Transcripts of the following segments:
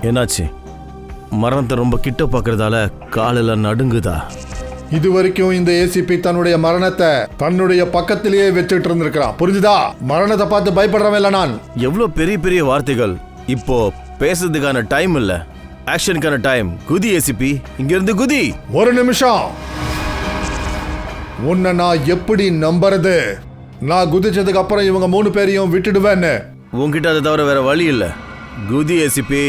என்னாச்சு? மரணத்தை ரொம்ப கிட்ட பார்க்கறதால காலெல்லாம் நடுங்குதா? இது வரைக்கும் இந்த ஏசிபி தன்னுடைய மரணத்தை தன்னுடைய பக்கத்திலேயே வச்சுட்டு இருந்திருக்கிறான். புரிஞ்சுதா? மரணத்தை பார்த்து பயப்படுறவன் இல்ல நான். எவ்வளோ பெரிய பெரிய வார்த்தைகள். இப்போ பேசுறதுக்கான டைம் இல்ல, ஆக்ஷனுக்கான டைம். குதி ஏசிபி, இங்க இருந்து குதி. ஒரு நிமிஷம். உன்னை நான் எப்படி நம்புறது? நான் குதிச்சதுக்கு அப்புறம் இவங்க 3 பேரையும் விட்டுடுவேன்னு. உன்கிட்ட அதை தவிர வேற வழி இல்ல. குதி ஏசிபி.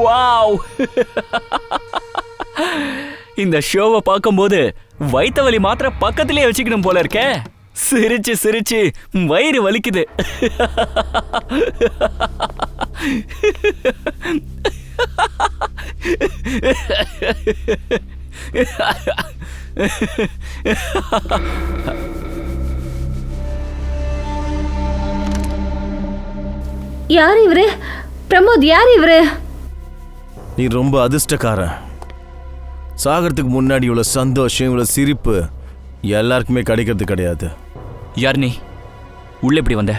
வாவ்! இந்த ஷோவை பார்க்கும்போது வயிற்று வலி மாத்திர பக்கத்திலேயே வச்சுக்கணும் போல இருக்கே. சிரிச்சு சிரிச்சு வயிறு வலிக்குது. யார் இவரு? பிரமோத், யார் இவரு? நீ ரொம்ப அதிர்ஷ்டக்காரன். சாகறதுக்கு முன்னாடி இவ்வளவு சந்தோஷம், இவ்வளவு சிரிப்பு எல்லாருக்குமே கிடைக்கிறது கிடையாது. யார் நீ? உள்ள எப்படி வந்த?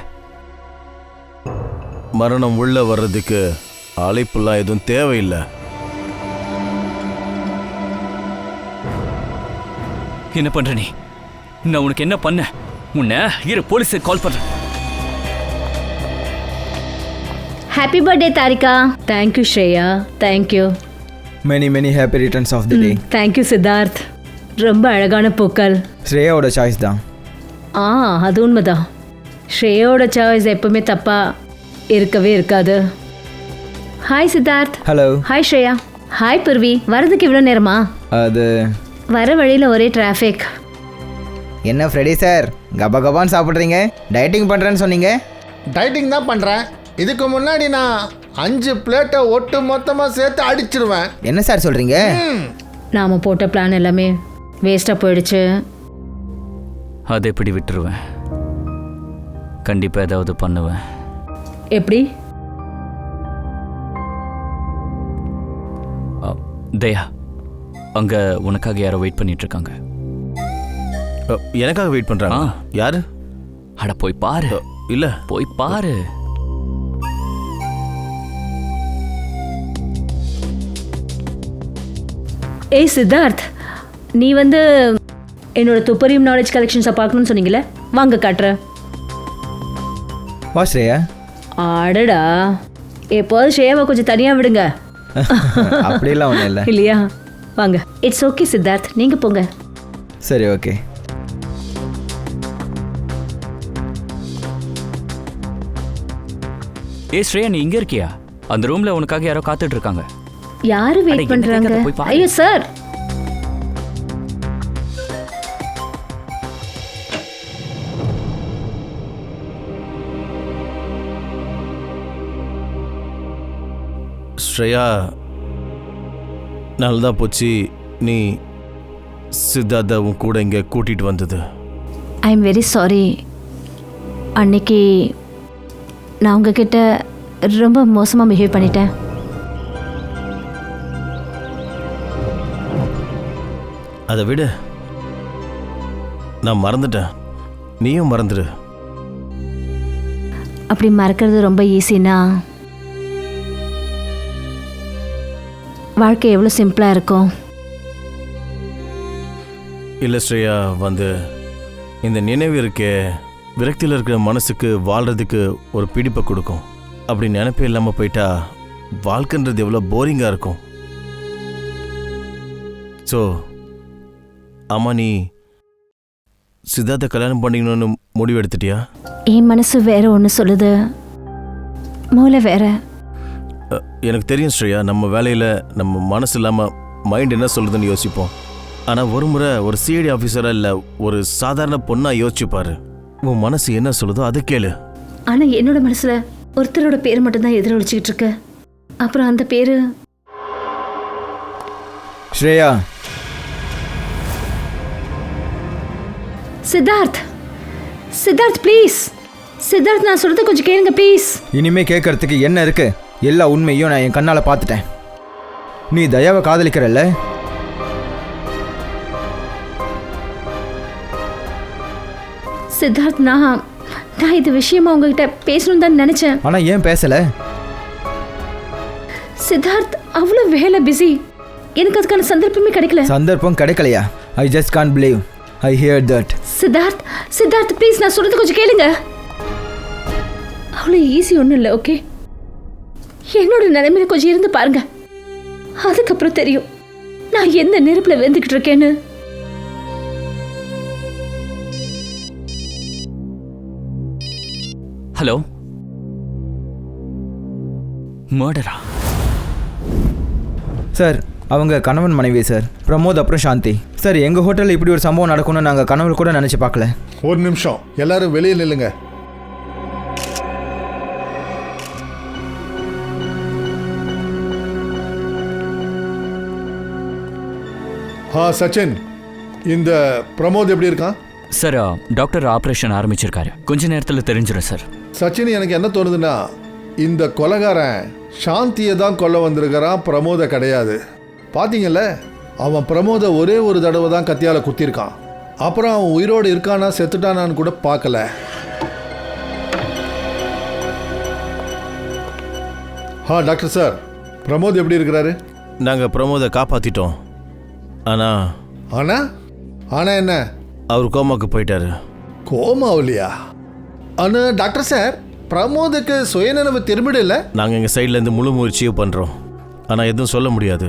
மரணம் உள்ள வர்றதுக்கு அழைப்புலாம் எதுவும் தேவையில்லை. என்ன பண்ற நீ? நான் உனக்கு என்ன பண்ண? உன்னை இரு, போலீஸுக்கு கால் பண்றேன். Happy birthday Tarika. Thank you Shreya, thank you. Many happy returns of the day. Thank you Siddharth. ரொம்ப அழகான பூக்கள். ஸ்ரேயாவோட சாய்ஸ் தான். அது உண்மைதான். ஸ்ரேயாவோட சாய்ஸ் எப்பவுமே தப்பா இருக்கவே இருக்காது. Hi Siddharth. Hello. Hi Shreya. Hi Purvi. வரதுக்கு இவ்வளோ நேரமா? அது வர வழியில் ஒரே டிராஃபிக். என்ன ஃப்ரெடி சார், கபான்னு சாப்பிட்றீங்க? டயட்டிங் பண்ணுறேன்னு சொன்னீங்க. டயட்டிங் தான் பண்ணுறேன். இதுக்கு முன்னாடி நான் 5 பிளேட்டை ஒட்டு மொத்தமாக சேர்த்து அடிச்சிருவேன். என்ன சார் சொல்கிறீங்க? நாம் போட்ட பிளான் எல்லாமே வேஸ்ட்டாக போயிடுச்சு. அதை எப்படி விட்டுருவேன்? கண்டிப்பாக ஏதாவது பண்ணுவேன். எப்படி? தயா, அங்கே உனக்காக யாரோ வெயிட் பண்ணிட்டு இருக்காங்க. எனக்காக வெயிட் பண்றாங்க? யாரு? அட போய் பாரு. இல்ல, போய் பாரு. ஏய் சித்தார்த், நீ வந்து என்னோட துப்பறியும் நாலேஜ் கலெக்ஷன்ஸை பார்க்கணும்னு சொன்னீங்களே, வாங்க காட்டுறேன். வா ஸ்ரேயா. ஆடடா, எப்போது ஸ்ரேயாவை கொஞ்சம் தனியாக விடுங்க. அப்படிலாம் ஒன்றும் இல்லை. இல்லையா? வாங்க. இட்ஸ் ஓகே சித்தார்த், நீங்கள் போங்க. சரி, ஓகே. ஏ ஸ்ரேயா, நீ இங்கே இருக்கியா? அந்த ரூமில் உனக்காக யாரோ காத்துட்டு இருக்காங்க. யாரு வெயிட் பண்றாங்க? ஐயோ சார். ஸ்ரேயா, நல்லதா போச்சு நீ சித்தார்த்த உன் கூட இங்கே கூட்டிட்டு வந்தது. I am very sorry. அன்னைக்கு நான் உங்ககிட்ட ரொம்ப மோசமாக பிஹேவ் பண்ணிட்டேன். அதை விட நான் மறந்துட்டேன், நீயும் மறந்துடு. அப்படி மறக்கிறது ரொம்ப ஈஸினா வாழ்க்கை எவ்வளோ சிம்பிளாக இருக்கும். இல்லை ஸ்ரேயா, இந்த நினைவு இருக்கே, விரக்தியில் இருக்கிற மனசுக்கு வாழ்கிறதுக்கு ஒரு பிடிப்பை கொடுக்கும். அப்படி நினைப்பே இல்லாமல் போயிட்டா வாழ்க்கைன்றது எவ்வளோ போரிங்காக இருக்கும். ஸோ அம்மா, நீ சித்தார்த்த கல்யாணம் பண்ணிக்கணும்னு முடிவு எடுத்துட்டியா? என் மனசு வேற ஒன்று சொல்லுது, மூளை வேற. எனக்கு தெரியும் ஸ்ரேயா, நம்ம வேலையில் நம்ம மனசு இல்லாமல் மைண்ட் என்ன சொல்லுதுன்னு யோசிப்போம். ஆனால் ஒரு முறை ஒரு சிஐடி ஆஃபீஸராக இல்லை ஒரு சாதாரண பொண்ணாக யோசிச்சுப்பாரு. உன் மனசு என்ன சொல்லுதோ அதை கேளு. ஆனால் என்னோட மனசில் ஒருத்தரோட பேர் மட்டும்தான் எதிரொலிச்சிக்கிட்டு இருக்கு. அப்புறம் அந்த பேர் ஸ்ரேயா. சித்தார்த். சித்தார்த் ப்ளீஸ். சித்தார்த், நான் சொல்றது கொஞ்சம் கேளுங்க ப்ளீஸ். இனிமே கேட்கறதுக்கு என்ன இருக்கு? எல்லா உண்மையும் நான் என் கண்ணால் பார்த்துட்டேன். நீ தயாவை காதலிக்கிறல்ல? சித்தார்த், நான் இது விஷயமா உங்ககிட்ட பேசணும் தான் நினைச்சேன். ஆனா ஏன் பேசல? சித்தார்த், அவ்வளோ வேலை பிஸி, எனக்கு அதுக்கான சந்தர்ப்பமே கிடைக்கல. சந்தர்ப்பம் கிடைக்கலையா? I just can't believe I hear that. Siddharth, Siddharth please, நான் சொல்றது கொஞ்சம் கேளுங்க. அவ்வளோ ஈஸி ஒன்றும் இல்லை. ஓகே, என்னோட நிலைமையில கொஞ்சம் இருந்து பாருங்க, அதுக்கப்புறம் தெரியும் நான் எந்த நெருப்புல வெந்துக்கிட்டு இருக்கேன்னு. ஹலோ, மர்டரா? சார், அவங்க கணவன் மனைவி சார், பிரமோத் அப்புறம் சாந்தி. சார், எங்கள் ஹோட்டலில் இப்படி ஒரு சம்பவம் நடக்கும்னு நாங்கள் கனவு கூட நினச்சி பார்க்கல. ஒரு நிமிஷம், எல்லாரும் வெளியே நில்லுங்க. சச்சின், இந்த பிரமோத் எப்படி இருக்கான்? சார், டாக்டர் ஆப்ரேஷன் ஆரம்பிச்சிருக்காரு, கொஞ்ச நேரத்தில் தெரிஞ்சிடும் சார். சச்சின், எனக்கு என்ன தோணுதுன்னா, இந்த கொலைகாரன் சாந்தியை தான் கொல்ல வந்திருக்கிறான், பிரமோத கிடையாது. பார்த்தீங்கல்ல, அவன் பிரமோத ஒரே ஒரு தடவை தான் கத்தியால் குத்திருக்கான். அப்புறம் அவன் உயிரோடு இருக்கானா செத்துட்டானான்னு கூட பார்க்கல. டாக்டர் சார், பிரமோத் எப்படி இருக்கிறாரு? நாங்கள் பிரமோதை காப்பாற்றிட்டோம். ஆனால் என்ன? அவர் கோமாக்கு போயிட்டாரு. கோமாவிலையா? ஆனால் டாக்டர் சார், பிரமோதுக்கு சுயநினைவு திரும்பிடல. நாங்கள் எங்கள் சைட்லேருந்து முழு முயற்சியும் பண்ணுறோம், ஆனால் எதுவும் சொல்ல முடியாது.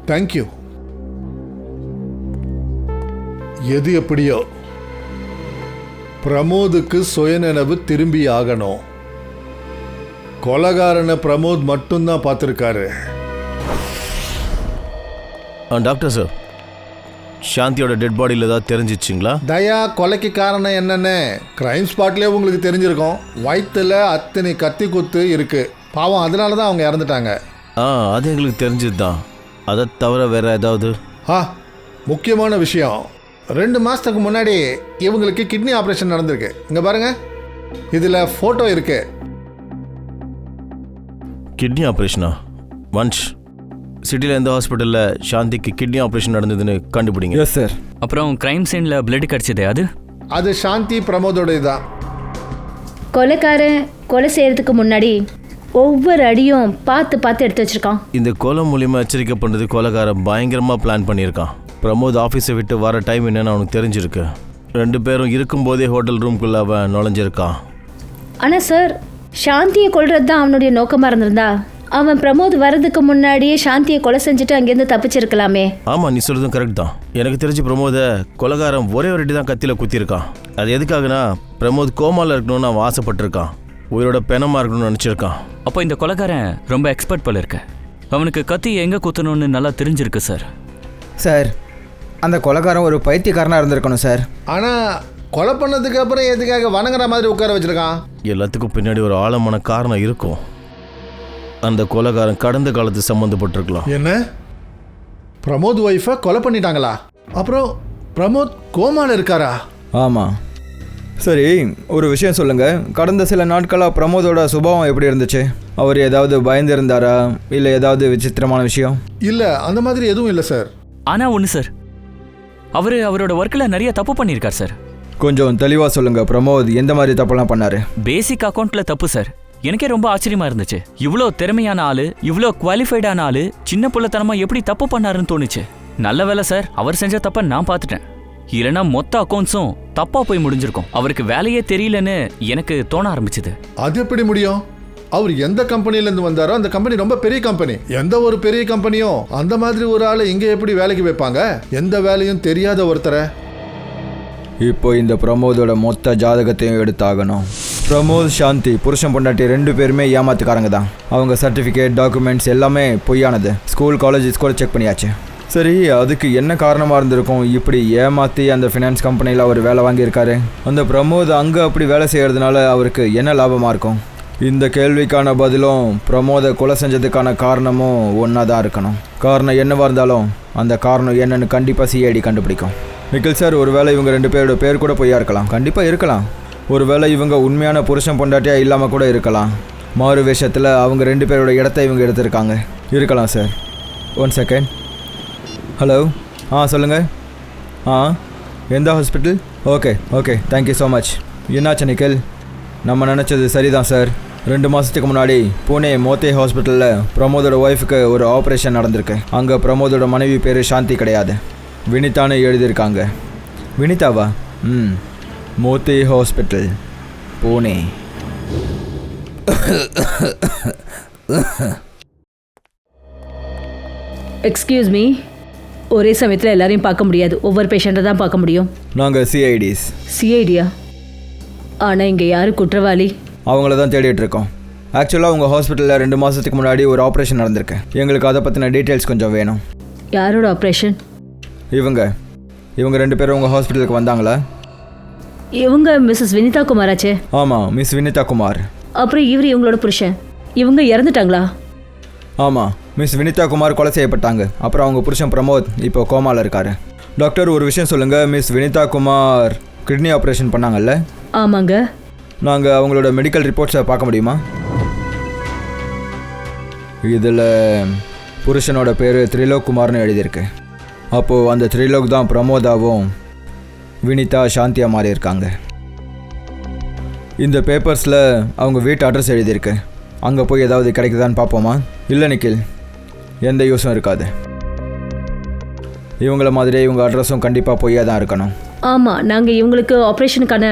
தேங்க்யூ. எது எப்படியோ பிரமோதுக்கு சுயநினைவு திரும்பி ஆகணும். கொலைகாரனை பிரமோத் மட்டும்தான் பார்த்துருக்காரு. டாக்டர் சார், சாந்தியோட டெட் பாடியில் ஏதாவது தெரிஞ்சிச்சிங்களா? தயா கொலைக்கு காரணம் என்னன்னு கிரைம் ஸ்பாட்லேயே உங்களுக்கு தெரிஞ்சிருக்கும். வயிற்றுல அத்தனை கத்தி குத்து இருக்கு. பாவம், அதனால தான் அவங்க இறந்துட்டாங்க. அது எங்களுக்கு தெரிஞ்சது தான். அதை தவிர வேற ஏதாவது? முக்கியமான விஷயம், 2 மாதத்துக்கு முன்னாடி இவங்களுக்கு கிட்னி ஆப்ரேஷன் நடந்திருக்கு. இங்கே பாருங்க, இதில் ஃபோட்டோ இருக்கு. கிட்னி ஆப்ரேஷனா? வன்ஷ், சிட்டியில் எந்த ஹாஸ்பிட்டலில் சாந்திக்கு கிட்னி ஆப்ரேஷன் நடந்ததுன்னு கண்டுபிடிங்க. Yes sir. அப்புறம் கிரைம் சீனில் பிளட் கிடச்சிது, அது சாந்தி பிரமோதோட தான். கொலைக்காரன் கொலை செய்யறதுக்கு முன்னாடி ஒவ்வொரு அடியும் பார்த்து எடுத்து வச்சிருக்கான். இந்த கொலை மூலியமாக எச்சரிக்கை பண்ணுறது கொலைக்காரன் பயங்கரமாக பிளான் பண்ணியிருக்கான். பிரமோத் ஆஃபீஸை விட்டு வர டைம் என்னன்னு அவனுக்கு தெரிஞ்சிருக்கு. 2 பேரும் இருக்கும்போதே ஹோட்டல் ரூம்குள்ளே அவன் நுழைஞ்சிருக்கான். ஆனால் சார், சாந்தியை கொல்றது தான் அவனுடைய நோக்கமாக இருந்திருந்தா அவன் பிரமோத் வரதுக்கு முன்னாடியே சாந்தியை கொலை செஞ்சுட்டு அங்கேருந்து தப்பிச்சிருக்கலாமே. ஆமாம், நீ சொல்கிறதும் கரெக்ட் தான். எனக்கு தெரிஞ்சு பிரமோதை கொலைகாரன் ஒரே ஒரு அடி தான் கத்தியில் குத்திருக்கான். அது எதுக்காகனா, பிரமோத் கோமாவில் இருக்கணும்னு அவன் ஆசைப்பட்டிருக்கான், உயிரோட பெணமாக இருக்கணும்னு நினச்சிருக்கான். அப்போ இந்த கொலைகாரன் ரொம்ப எக்ஸ்பர்ட் போல இருக்கு. அவனுக்கு கத்தி எங்கே குத்தணும்னு நல்லா தெரிஞ்சிருக்கு சார். சார், அந்த கொலைகாரன் ஒரு பைத்தியக்காரனாக இருந்திருக்கணும் சார். ஆனால் கொலை பண்ணதுக்கு அப்புறம் எதுக்காக வணங்குற மாதிரி உட்கார வச்சிருக்கான்? எல்லாத்துக்கும் பின்னாடி ஒரு ஆழமான காரணம் இருக்கும். அந்த கொலைகாரன் கடந்த காலத்து சம்மந்தப்பட்டிருக்கலாம். என்ன, பிரமோத் ஒய்ஃபை கொலை பண்ணிட்டாங்களா? அப்புறம் பிரமோத் கோமால இருக்காரா? ஆமாம். சரி, ஒரு விஷயம் சொல்லுங்கள். கடந்த சில நாட்களாக பிரமோதோட சுபாவம் எப்படி இருந்துச்சு? அவர் ஏதாவது பயந்து இருந்தாரா, இல்லை ஏதாவது விசித்திரமான விஷயம்? இல்லை, அந்த மாதிரி எதுவும் இல்லை சார். ஆனால் ஒன்று சார், அவரோட ஒர்க்கில் நிறைய தப்பு பண்ணியிருக்கார் சார். கொஞ்சம் தெளிவாக சொல்லுங்கள். பிரமோத் எந்த மாதிரி தப்பெல்லாம் பண்ணார்? பேசிக் அக்கௌண்ட்டில் தப்பு சார். எனக்கே ரொம்ப ஆச்சரியமா இருந்துச்சு. இவ்வளோ திறமையான ஆளு, இவ்வளோ குவாலிஃபைடான ஆளு சின்ன புள்ளத்தனமா எப்படி தப்பு பண்ணாருன்னு தோணுச்சு. நல்ல வேலை சார், அவர் செஞ்ச தப்ப நான் பார்த்துட்டேன். இல்லனா மொத்த அக்கவுண்ட்ஸும் தப்பா போய் முடிஞ்சிருக்கும். அவருக்கு வேலையே தெரியலன்னு எனக்கு தோண ஆரம்பிச்சது. அது எப்படி முடியும்? அவர் எந்த கம்பெனில இருந்து வந்தாரோ அந்த கம்பெனி ரொம்ப பெரிய கம்பெனி. எந்த ஒரு பெரிய கம்பெனியும் அந்த மாதிரி ஒரு ஆளை இங்க எப்படி வேலைக்கு வைப்பாங்க? எந்த வேலையும் தெரியாத ஒருத்தரை. இப்போ இந்த பிரமோதோட மொத்த ஜாதகத்தையும் எடுத்தாகணும். பிரமோத், சாந்தி புருஷன் பொண்டாட்டி 2 பேருமே ஏமாத்துக்காரங்க தான். அவங்க சர்டிஃபிகேட், டாக்குமெண்ட்ஸ் எல்லாமே பொய்யானது. ஸ்கூல், காலேஜஸ் கூட செக் பண்ணியாச்சு. சரி, அதுக்கு என்ன காரணமாக இருந்திருக்கும்? இப்படி ஏமாற்றி அந்த ஃபினான்ஸ் கம்பெனியில் அவர் வேலை வாங்கியிருக்காரு. அந்த பிரமோத் அங்கே அப்படி வேலை செய்கிறதுனால அவருக்கு என்ன லாபமாக இருக்கும்? இந்த கேள்விக்கான பதிலும் பிரமோதை கொலை செஞ்சதுக்கான காரணமும் ஒன்றா தான் இருக்கணும். காரணம் என்னவாக இருந்தாலும் அந்த காரணம் என்னன்னு கண்டிப்பாக சிஐடி கண்டுபிடிக்கும். நிக்கில் சார், ஒருவேளை இவங்க 2 பேரோட பேர் கூட பொய்யா இருக்கலாம். கண்டிப்பாக இருக்கலாம். ஒருவேளை இவங்க உண்மையான புருஷன் பொண்டாட்டியாக இல்லாமல் கூட இருக்கலாம். மாறு விஷயத்தில் அவங்க 2 பேரோட இடத்த இவங்க எடுத்திருக்காங்க. இருக்கலாம் சார். 1 செகண்ட். ஹலோ, சொல்லுங்கள். எந்த hospital? Okay thank you so much. என்னாச்சு நிக்கில்? நம்ம நினச்சது சரிதான் சார். 2 மாதத்துக்கு முன்னாடி புனே மோத்தே ஹாஸ்பிட்டலில் பிரமோதோட ஒய்ஃபுக்கு ஒரு ஆப்ரேஷன் நடந்திருக்கு. அங்கே பிரமோதோட மனைவி பேர் சாந்தி கிடையாது, வினிதான்னு எழுதியிருக்காங்க. வினிதாவா? மோத்தே ஹாஸ்பிட்டல், புனே. எக்ஸ்கியூஸ் மீ, ஒரே சமயத்தில் எல்லாரையும் பார்க்க முடியாது. ஒவ்வொரு பேஷண்ட்டை தான் பார்க்க முடியும். நாங்கள் சிஐடிஸ். சிஐடியா? ஆனால் இங்கே யார் குற்றவாளி? அவங்கள தான் தேடிட்டு இருக்கோம். ஆக்சுவலாக உங்கள் ஹாஸ்பிட்டலில் 2 மாதத்துக்கு முன்னாடி ஒரு ஆப்ரேஷன் நடந்திருக்கு. எங்களுக்கு அதை பற்றின டீட்டெயில்ஸ் கொஞ்சம் வேணும். யாரோட ஆப்ரேஷன்? இவங்க 2 பேரும் உங்கள் ஹாஸ்பிட்டலுக்கு வந்தாங்களா? இவங்க மிஸ்ஸஸ் வினிதா குமாராச்சே. ஆமாம், மிஸ் வினிதா குமார். அப்புறம் இவங்களோட புருஷன். இவங்க இறந்துட்டாங்களா? ஆமாம், மிஸ் வினிதா குமார் கொலை செய்யப்பட்டாங்க. அப்புறம் அவங்க புருஷன் பிரமோத் இப்போ கோமாவில் இருக்காரு. டாக்டர், ஒரு விஷயம் சொல்லுங்கள். Miss Vinitha Kumar kidney operation பண்ணாங்கல்ல? ஆமாங்க. நாங்கள் அவங்களோட மெடிக்கல் ரிப்போர்ட்ஸை பார்க்க முடியுமா? இதில் புருஷனோட பேர் திரிலோக் குமார்னு எழுதியிருக்கு. அப்போது அந்த திரிலோக் தான் பிரமோதாவும் வினிதா சாந்தியாக மாறி இருக்காங்க. இந்த பேப்பர்ஸில் அவங்க வீட்டு அட்ரஸ் எழுதியிருக்கு. அங்கே போய் ஏதாவது கிடைக்குதான்னு பார்ப்போமா? இல்லை நிக்கில், எந்த யூஸும் இருக்காது. இவங்கள மாதிரியே இவங்க அட்ரஸும் கண்டிப்பாக பொய்யா தான் இருக்கணும். ஆமாம், நாங்கள் இவங்களுக்கு ஆப்ரேஷனுக்கான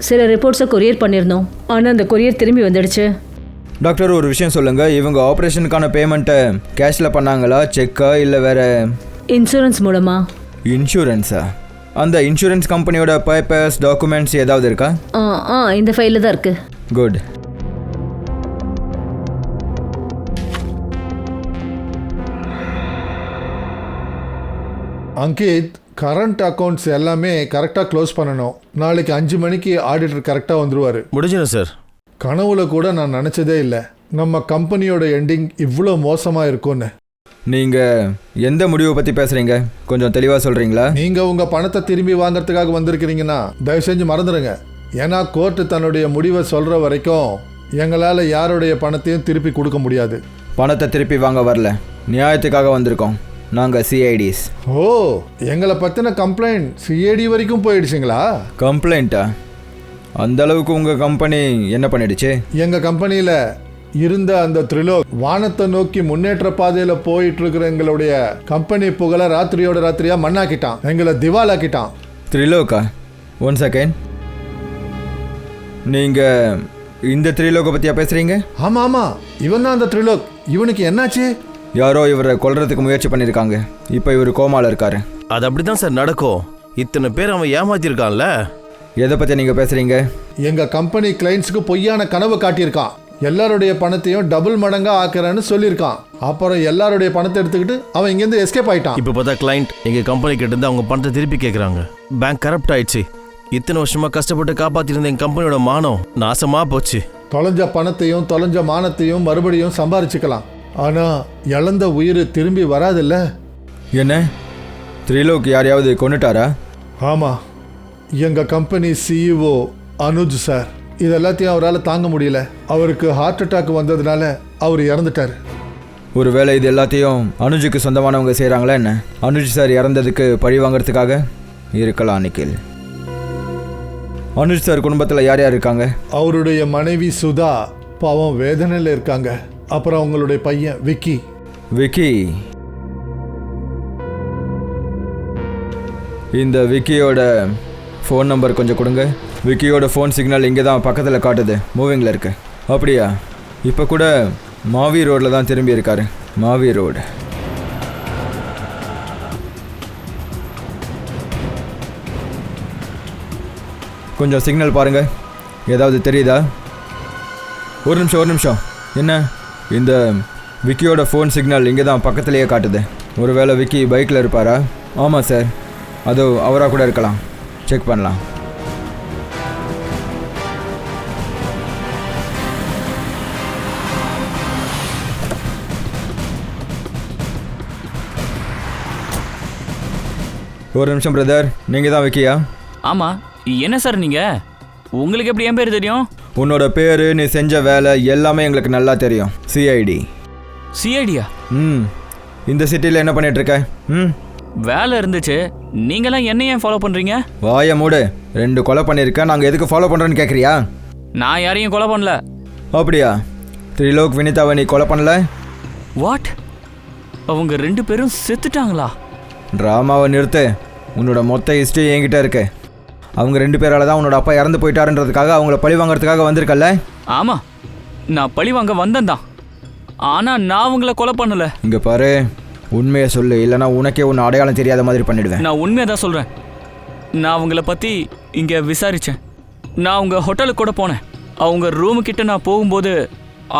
சில ரிப்போர்ட்ஸை கொரியர் பண்ணியிருந்தோம். ஆனால் அந்த கொரியர் திரும்பி வந்துடுச்சு. டாக்டர், ஒரு விஷயம் சொல்லுங்கள். இவங்க ஆப்ரேஷனுக்கான பேமெண்ட்டை கேஷில் பண்ணாங்களா, செக்கா, இல்லை வேறு? இன்சூரன்ஸ் மூலமா. இன்சூரன்ஸா? அந்த இன்சூரன்ஸ் கம்பெனியோட பேப்பர்ஸ், டாக்குமெண்ட்ஸ் ஏதாவது இருக்கா? இந்த ஃபைலில் தான் இருக்கு. குட். அங்கித், கரண்ட் அக்கௌண்ட்ஸ் எல்லாமே கரெக்டாக க்ளோஸ் பண்ணணும். நாளைக்கு 5 மணிக்கு ஆடிட்டர் கரெக்டாக வந்துருவார். முடிஞ்சிடும் சார். கனவுல கூட நான் நினச்சதே இல்லை நம்ம கம்பெனியோட எண்டிங் இவ்வளோ மோசமாக இருக்கும்னு. நீங்கள் எந்த முடிவை பற்றி பேசுகிறீங்க? கொஞ்சம் தெளிவாக சொல்கிறீங்களா? நீங்கள் உங்கள் பணத்தை திரும்பி வாங்குறதுக்காக வந்திருக்கிறீங்கன்னா தயவு செஞ்சு மறந்துடுங்க. ஏன்னா கோர்ட்டு தன்னுடைய முடிவை சொல்கிற வரைக்கும் எங்களால் யாருடைய பணத்தையும் திருப்பி கொடுக்க முடியாது. பணத்தை திருப்பி வாங்க வரல, நியாயத்துக்காக வந்திருக்கோம். நாங்கள் சிஐடிஸ். ஓ, எங்களை பற்றின கம்ப்ளைண்ட் சிஐடி வரைக்கும் போயிடுச்சுங்களா? கம்ப்ளைண்ட்டா? அந்த அளவுக்கு உங்கள் கம்பெனி என்ன பண்ணிடுச்சு? எங்கள் கம்பெனியில் இருந்த அந்த திரிலோக் வானத்தை நோக்கி முன்னேற்ற பாதையில் போயிட்டு இருக்கிற எங்களுடைய கம்பெனி புகழ ராத்திரியோட ராத்திரியா மண்ணாக்கிட்டான். எங்களை திவாலாக்கிட்டான். திரிலோக்கா? 1 செகண்ட். நீங்கள் இந்த திரிலோக்கை பற்றியா பேசுகிறீங்க? ஆமாம், இவன் தான் அந்த திரிலோக். இவனுக்கு என்னாச்சு? யாரோ இவரை கொல்றதுக்கு முயற்சி பண்ணியிருக்காங்க. இப்போ இவர் கோமாவில் இருக்காரு. அது அப்படி தான் சார் நடக்கும். இத்தனை பேர் அவன் ஏமாத்திருக்கான்ல. எதை பற்றி நீங்கள் பேசுகிறீங்க? எங்கள் கம்பெனி கிளைண்ட்ஸுக்கு பொய்யான கனவு காட்டியிருக்கான். எல்லாருடைய பணத்தையும் டபுள் மடங்கா ஆக்குறேன்னு சொல்லியிருக்கான். அப்புறம் எல்லாருடைய பணத்தை எடுத்துக்கிட்டு அவன் இங்கேருந்து எஸ்கேப் ஆயிட்டான். இப்போ பார்த்தா கிளைண்ட் எங்கள் கம்பெனி கிட்ட இருந்து அவங்க பணத்தை திருப்பி கேட்குறாங்க. பேங்க் கரப்ட் ஆயிடுச்சு. இத்தனை வருஷமாக கஷ்டப்பட்டு காப்பாற்றிருந்த எங்கள் கம்பெனியோட மானம் நாசமாக போச்சு. தொலைஞ்ச பணத்தையும் தொலைஞ்ச மானத்தையும் மறுபடியும் சம்பாரிச்சுக்கலாம். ஆனால் இழந்த உயிர் திரும்பி வராதில்ல. என்ன, திரிலோக் யாரையாவது கொண்டுட்டாரா? ஆமாம், எங்கள் கம்பெனி சிஇஓ அனுஜ் சார். இது எல்லாத்தையும் அவரால் தாங்க முடியல. அவருக்கு ஹார்ட் அட்டாக் வந்ததுனால அவர் இறந்துட்டார். ஒருவேளை இது எல்லாத்தையும் அனுஜுக்கு சொந்தமானவங்க செய்கிறாங்களா என்ன? அனுஜ் சார் இறந்ததுக்கு பழி வாங்கிறதுக்காக இருக்கலாம் நிக்கில். அனுஜ் சார் குடும்பத்தில் யார் யார் இருக்காங்க? அவருடைய மனைவி சுதா பாவம் வேதனையில் இருக்காங்க. அப்புறம் அவங்களுடைய பையன் விக்கி. விக்கி? இந்த விக்கியோட ஃபோன் நம்பர் கொஞ்சம் கொடுங்க. விக்கியோட ஃபோன் சிக்னல் இங்கே தான் பக்கத்தில் காட்டுது, மூவிங்கில் இருக்கு. அப்படியா? இப்போ கூட மாவி ரோடில் தான் திரும்பி இருக்காரு. மாவி ரோடு. கொஞ்சம் சிக்னல் பாருங்க, ஏதாவது தெரியுதா? ஒரு நிமிஷம். என்ன, இந்த விக்கியோட ஃபோன் சிக்னல் இங்கே தான் பக்கத்துலேயே காட்டுது. ஒருவேளை விக்கி பைக்கில் இருப்பாரா? ஆமாம் சார், அது அவராக கூட இருக்கலாம். செக் பண்ணலாம். ஒரு நிமிஷம் பிரதர், நீங்கள் தான் விக்கியா? ஆமா, என்ன சார் நீங்க? உங்களுக்கு எப்படி என் பேர் தெரியும்? உன்னோட பேர், நீ செஞ்ச வேலை எல்லாமே எங்களுக்கு நல்லா தெரியும். சிஐடி. சிஐடியா? இந்த சிட்டியில் என்ன பண்ணிட்டு இருக்க? வேலை இருந்துச்சு, நீங்களாம் என்ன ஏன் ஃபாலோ பண்றீங்க? வாய மூடு. 2 கொலை பண்ணியிருக்கேன், நாங்கள் எதுக்கு ஃபாலோ பண்ணுறோன்னு கேட்குறியா? நான் யாரையும் கொலை பண்ணல. அப்படியா? திரிலோக் வினிதாவை நீ கொலை பண்ணல? வாட்? அவங்க 2 பேரும் செத்துட்டாங்களா? ட்ராமாவை நிறுத்து. உன்னோட மொத்த ஹிஸ்ட்ரி என்கிட்ட இருக்கு. அவங்க 2 பேரால தான் உன்னோட அப்பா இறந்து போயிட்டாருன்றதுக்காக அவங்கள பழி வாங்குறதுக்காக வந்திருக்கல்ல? ஆமா, நான் பழி வாங்க வந்தேன் தான். ஆனா நான் அவங்கள கொலை பண்ணல. இங்கே பாரு, உண்மையை சொல்லு, இல்லைனா உனக்கே ஒன்று அடையாளம் தெரியாத மாதிரி பண்ணிடுவேன். நான் உண்மையை தான் சொல்கிறேன். நான் அவங்கள பற்றி இங்கே விசாரித்தேன். நான் அவங்க ஹோட்டலுக்கு கூட போனேன். அவங்க ரூமுக்கிட்ட நான் போகும்போது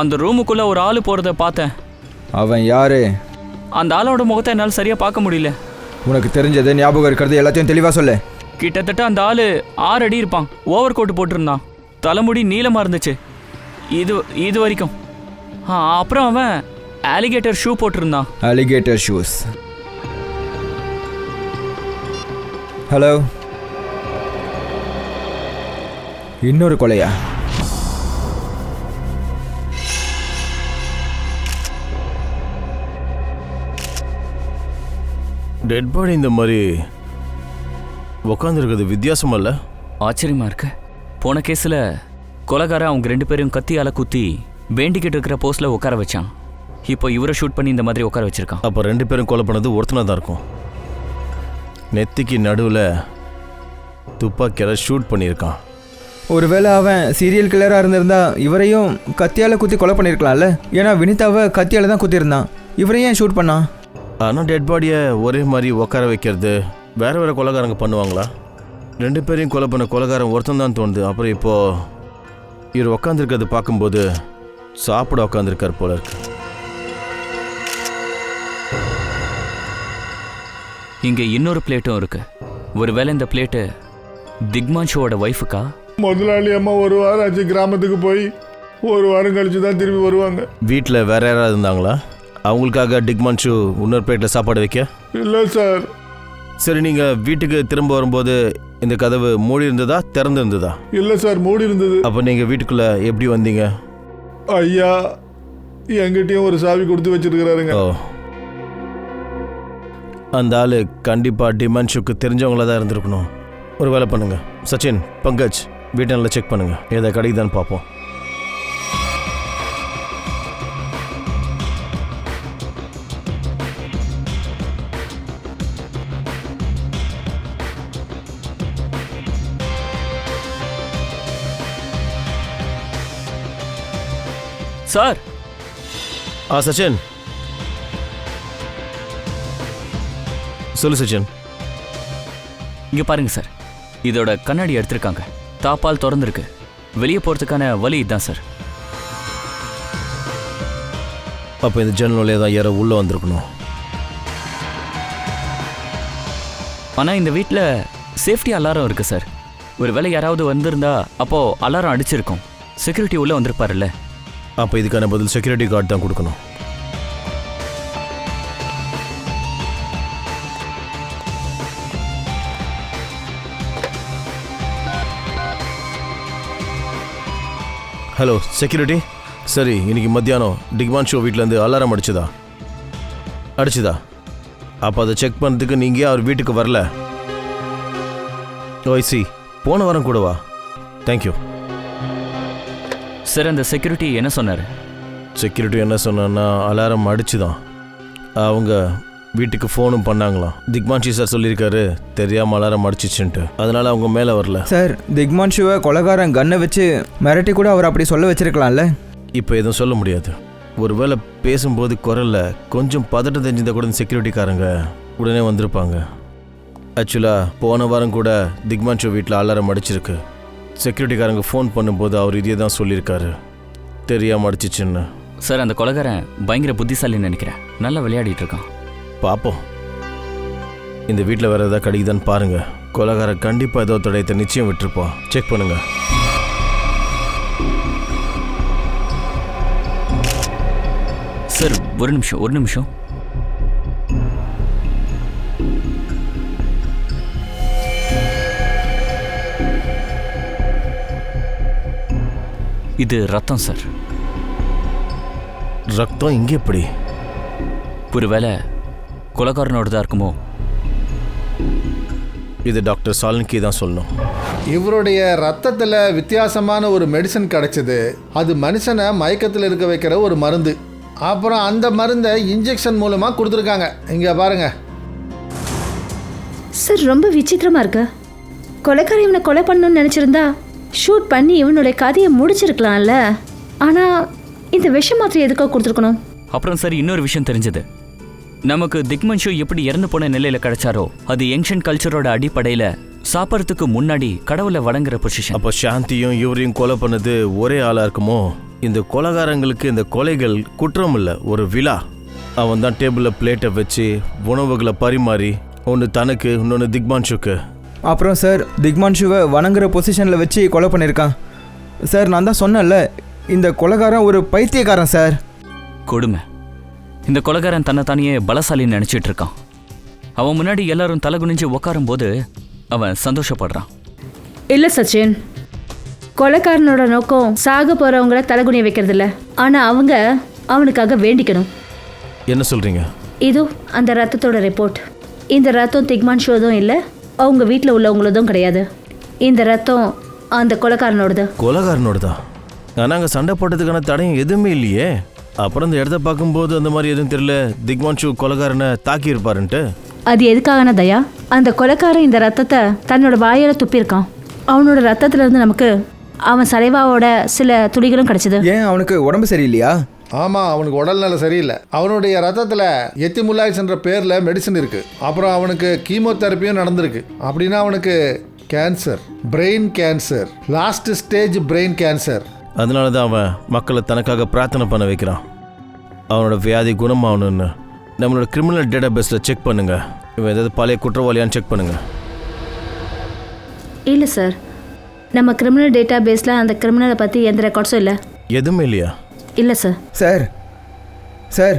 அந்த ரூமுக்குள்ளே ஒரு ஆள் போகிறத பார்த்தேன். அவன் யாரு? அந்த ஆளோட முகத்தை என்னால் சரியாக பார்க்க முடியல. உனக்கு தெரிஞ்சது, ஞாபகம் இருக்கிறது எல்லாத்தையும் தெளிவாக சொல்லு. கிட்டத்தட்ட அந்த ஆள் 6 அடி இருப்பான். ஓவர் கோட் போட்டிருந்தான். தலைமுடி நீளமாக இருந்துச்சு. இது வரைக்கும். அப்புறம் அவன் ஆலிகேட்டர் ஷூ போட்டிருந்தான். Alligator shoes. ஹலோ, இன்னொரு கொலையா? டெட் பாடி இந்த மாதிரி உக்காந்துருக்குது வித்தியாசமா இல்லை? ஆச்சரியமா இருக்கு. போன கேஸில் கொலைகாரன் அவங்க 2 பேரும் கத்தியால் குத்தி வேண்டிக்கிட்டு இருக்கிற போஸ்டில் உட்கார வச்சான். இப்போ இவரை ஷூட் பண்ணி இந்த மாதிரி உட்கார வச்சிருக்கான். அப்போ 2 பேரும் கொலை பண்ணது ஒருத்தனாக தான் இருக்கும். நெத்திக்கு நடுவில் துப்பாக்கியால் ஷூட் பண்ணியிருக்கான். ஒருவேளை அவன் சீரியல் கில்லராக இருந்திருந்தா இவரையும் கத்தியால் குத்தி கொலை பண்ணியிருக்கலாம்ல? ஏன்னா வினிதாவை கத்தியால் தான் குத்திருந்தான். இவரையும் ஷூட் பண்ணான். ஆனால் டெட் பாடியை ஒரே மாதிரி உட்கார வைக்கிறது வேறு கொலைகாரங்க பண்ணுவாங்களா? 2 பேரையும் கொலை பண்ண கொலைகாரன் ஒருத்தன் தான் தோணுது. அப்புறம் இப்போது இவர் உக்காந்துருக்கிறது பார்க்கும்போது சாப்பிட உக்காந்துருக்கார் போல இருக்கு. இங்கே இன்னொரு பிளேட்டும் இருக்கு. ஒருவேளை இந்த பிளேட்டு திக்மான்ஷோட ஒய்ஃபுக்கா? முதலாளி அம்மா 1 வாரம் ஆச்சு கிராமத்துக்கு போய், 1 வாரம் கழிச்சு தான் திரும்பி வருவாங்க. வீட்டில் வேற யாராவது இருந்தாங்களா? அவங்களுக்காக டிக்மான்ஷு இன்னொரு பிளேட்டில் சாப்பாடு வைக்க? இல்லை சார். சரி, நீங்கள் வீட்டுக்கு திரும்ப வரும்போது இந்த கதவு மூடி இருந்ததா திறந்து இருந்ததா? இல்லை சார், மூடி இருந்தது. அப்போ நீங்கள் வீட்டுக்குள்ளே எப்படி வந்தீங்க? ஐயா எங்கிட்டையும் ஒரு சாவி கொடுத்து வச்சிருக்கிறாருங்க. ஓ, அந்த ஆள் கண்டிப்பாக டிமான்ஷுக்கு தெரிஞ்சவங்கள தான் இருந்திருக்கணும். ஒரு வேலை பண்ணுங்க சச்சின், பங்கஜ், வீட்டை நல்லா செக் பண்ணுங்க, எதை கிடைக்குதான்னு பார்ப்போம். சார். சச்சின் சொல்லு. சச்சின், இங்கே பாருங்க சார், இதோட கண்ணாடி எடுத்திருக்காங்க. தாப்பால் திறந்துருக்கு. வெளியே போகிறதுக்கான வழி இதுதான் சார். அப்போ இந்த ஜன்னல் வழியாக தான் யாரோ உள்ளே வந்திருக்கணும். ஆனால் இந்த வீட்டில் சேஃப்டி அலாரம் இருக்குது சார். ஒரு வேளை யாராவது வந்திருந்தா அப்போது அலாரம் அடிச்சிருக்கும். செக்யூரிட்டி உள்ளே வந்திருப்பார்ல. அப்போ இதுக்கான பதில் செக்யூரிட்டி கார்டு தான் கொடுக்கணும். Hello security. சரி, இன்னைக்கு மத்தியானம் டிக்மான்ஷோ வீட்டிலேருந்து அலாரம் அடிச்சுதா? அப்போ அதை செக் பண்ணுறதுக்கு நீங்கள் அவர் வீட்டுக்கு வரல? ஓய்சி, போன வாரம் கூடவா? Thank you sir. அந்த செக்யூரிட்டி என்ன சொன்னார்? செக்யூரிட்டி என்ன சொன்னான்னா அலாரம் அடிச்சுதான். அவங்க வீட்டுக்கு ஃபோனும் பண்ணாங்களாம். திக்மான்ஷி சார் சொல்லியிருக்காரு தெரியாம அலாரம் அடிச்சிச்சுன்ட்டு, அதனால அவங்க மேலே வரல. சார் திக்மான்ஷுவை கொலைகாரன் கன்னை வச்சு மிரட்டி கூட அவர் அப்படி சொல்ல வச்சிருக்கலாம்ல. இப்போ எதுவும் சொல்ல முடியாது. ஒருவேளை பேசும்போது குரல்ல கொஞ்சம் பதட்டம் தெரிஞ்சிருந்தா கூட செக்யூரிட்டிக்காரங்க உடனே வந்திருப்பாங்க. ஆக்சுவலாக போன வாரம் கூட திக்மான்ஷு வீட்டில் அலாரம் அடிச்சிருக்கு. செக்யூரிட்டிக்காரங்க ஃபோன் பண்ணும்போது அவர் இதே தான் சொல்லியிருக்காரு, தெரியாமல் அடிச்சிச்சுன்னு. சார் அந்த கொலைகாரன் பயங்கர புத்திசாலின்னு நினைக்கிறேன். நல்லா விளையாடிட்டு இருக்கான். பார்ப்போம். இந்த வீட்டில் வேறு ஏதாவது கிடைக்குதான்னு பாருங்கள். கொலைகாரன் கண்டிப்பாக ஏதோ தடயத்தை நிச்சயம் விட்டுருப்பான். செக் பண்ணுங்க. சார் ஒரு நிமிஷம். இது ரத்தம் சார். ரத்தம் இங்கே எப்படி? ஒருவேளை கொலைகாரனோட தான் இருக்குமோ? இது டாக்டர் சாலன்கி தான் சொல்லணும். இவருடைய ரத்தத்தில் வித்தியாசமான ஒரு மெடிசன் கிடைச்சது. அது மனுஷனை மயக்கத்தில் இருக்க வைக்கிற ஒரு மருந்து. அப்புறம் அந்த மருந்தை இன்ஜெக்ஷன் மூலமாக கொடுத்துருக்காங்க. இங்கே பாருங்க சார், ரொம்ப விசித்திரமா இருக்கு. கொலைக்காரன் இவனை கொலை பண்ணணும்னு நினச்சிருந்தா ஷூட் பண்ணி இவனுடைய கதையை முடிச்சிருக்கலாம்ல. ஆனால் இந்த விஷ மாத்திரை எதுக்கோ கொடுத்துருக்கணும். அப்புறம் சார் இன்னொரு விஷயம் தெரிஞ்சது. நமக்கு திக்மன்ஷு எப்படி இறந்து போன நிலையில கிடைச்சாரோ அது ஏன்ஷியன்ட் கல்ச்சரோட அடிப்படையில் சாப்பிட்றதுக்கு முன்னாடி கடவுளை வணங்குற பொசிஷன். அப்போ சாந்தியும் இவரையும் கொலை பண்ணது ஒரே ஆளாக இருக்குமோ? இந்த கொலைகாரங்களுக்கு இந்த கொலைகள் குற்றம் இல்லை, ஒரு விழா. அவன் தான் டேபிளில் பிளேட்டை வச்சு உணவுகளை பரிமாறி ஒன்று தனக்கு இன்னொன்று திக்மான்ஷுக்கு. அப்புறம் சார் திக்மான்ஷுவை வணங்குற பொசிஷனில் வச்சு கொலை பண்ணியிருக்கான். சார் நான் தான் சொன்னேன்ல, இந்த கொலைகாரன் ஒரு பைத்தியக்காரன் சார். கொடுமை. இந்த கொலைகாரன் தன்னைத்தானியே பலசாலின்னு நினச்சிட்டு இருக்கான். அவன் முன்னாடி எல்லாரும் தலை குனிஞ்சு உட்காரும் போது அவன் சந்தோஷப்படுறான். இல்லை சச்சின், கொலைக்காரனோட நோக்கம் சாக போகிறவங்கள தலைகுனிய வைக்கிறது இல்லை. ஆனால் அவங்க அவனுக்காக வேண்டிக்கணும். என்ன சொல்கிறீங்க? இதோ அந்த ரத்தத்தோட ரிப்போர்ட். இந்த ரத்தம் திக்மான்ஷுவதும் இல்லை, அவங்க வீட்டில் உள்ளவங்களதும் கிடையாது. இந்த ரத்தம் அந்த கொலைக்காரனோடது. கொலைகாரனோட தான். ஆனால் அங்கே சண்டை போட்டதுக்கான தடையும் எதுவுமே இல்லையே. அப்புறம் இந்த இடத்த பார்க்கும்போது அந்த மாதிரி எதுவும் தெரியல, திக்மான்ஷு கொலைகாரனை தாக்கி இருப்பாருன்ட்டு. அது எதுக்காகனா தயா, அந்த கொலைக்காரன் இந்த ரத்தத்தை தன்னோட வாயால துப்பியிருக்கான். அவனோட ரத்தத்துல இருந்து நமக்கு அவன் சலைவாவோட சில துளிகளும் கிடைச்சது. ஏன் அவனுக்கு உடம்பு சரியில்லையா? ஆமாம், அவனுக்கு உடல்நிலை சரியில்லை. அவனுடைய ரத்தத்தில் எத்திமுலாய்ஸ்ன்ற பேரில் மெடிசன் இருக்குது. அப்புறம் அவனுக்கு கீமோதெரப்பியும் நடந்திருக்கு. அப்படின்னா அவனுக்கு cancer, brain cancer, last stage brain cancer. அதனால தான் அவன் மக்களை தனக்காக பிரார்த்தனை பண்ண வைக்கிறான். அவனோட வியாதி குணமாகணுன்னு நம்மளோட கிரிமினல் டேட்டா பேஸில் செக் பண்ணுங்க. இவன் ஏதாவது பழைய குற்றவாளியான்னு செக் பண்ணுங்க. இல்லை சார், நம்ம கிரிமினல் டேட்டா பேஸில் அந்த கிரிமினலை பற்றி எந்த ரெக்கார்ட்ஸும் இல்லை. எதுவுமே இல்லையா? இல்லை சார். சார்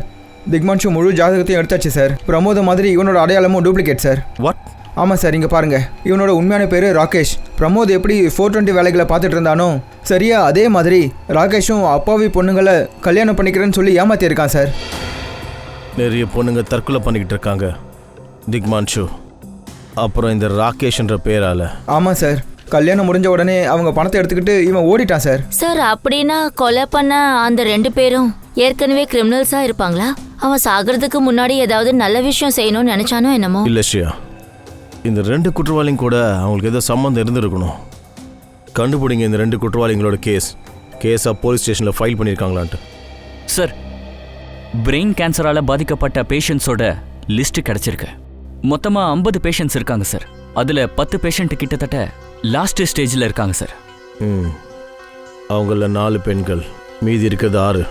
திக்மான்ஷு முழு ஜாதகத்தையும் எடுத்தாச்சு சார். பிரமோத மாதிரி இவனோட அடையாளமும் டூப்ளிகேட் சார். வாட்? ஆமாம் சார், இங்கே பாருங்கள். இவனோட உண்மையான பேர் ராகேஷ். பிரமோத் எப்படி 420 வேலைகளை பார்த்துட்டு இருந்தானோ சரியா அதே மாதிரி ராகேஷும் அப்பாவி பொண்ணுங்களை கல்யாணம் பண்ணிக்கிறேன்னு சொல்லி ஏமாத்தியிருக்கான் சார். நிறைய பொண்ணுங்க தற்கொலை பண்ணிக்கிட்டு இருக்காங்க திக்மான்ஷு. அப்புறம் இந்த ராகேஷ்ன்ற பேரால. ஆமாம் சார், கல்யாணம் முடிஞ்ச உடனே அவங்க பணத்தை எடுத்துக்கிட்டு இவன் ஓடிட்டான் சார். சார் அப்படின்னா கொலை பண்ண அந்த 2 பேரும் ஏற்கனவே கிரிமினல்ஸா இருப்பாங்களா? அவன் சாகிறதுக்கு முன்னாடி ஏதாவது நல்ல விஷயம் செய்யணும்னு நினைச்சானோ என்னமோ? இல்லை ஸ்ரீயா, இந்த 2 குற்றவாளியும் கூட அவங்களுக்கு ஏதோ சம்மந்தம் இருந்திருக்கணும். கண்டுபிடிங்க இந்த 2 குற்றவாளிகளோட கேஸாக போலீஸ் ஸ்டேஷனில் ஃபைல் பண்ணியிருக்காங்களான்ட்டு. சார், பிரெயின் கேன்சரால் பாதிக்கப்பட்ட பேஷண்ட்ஸோட லிஸ்ட்டு கிடச்சிருக்கு. மொத்தமாக 50 பேஷண்ட்ஸ் இருக்காங்க சார். அதில் 10 பேஷண்ட் கிட்டத்தட்ட லாஸ்ட் ஸ்டேஜில் இருக்காங்க சார். அவங்கள 4 பெண்கள், மீதி இருக்கிறது 6.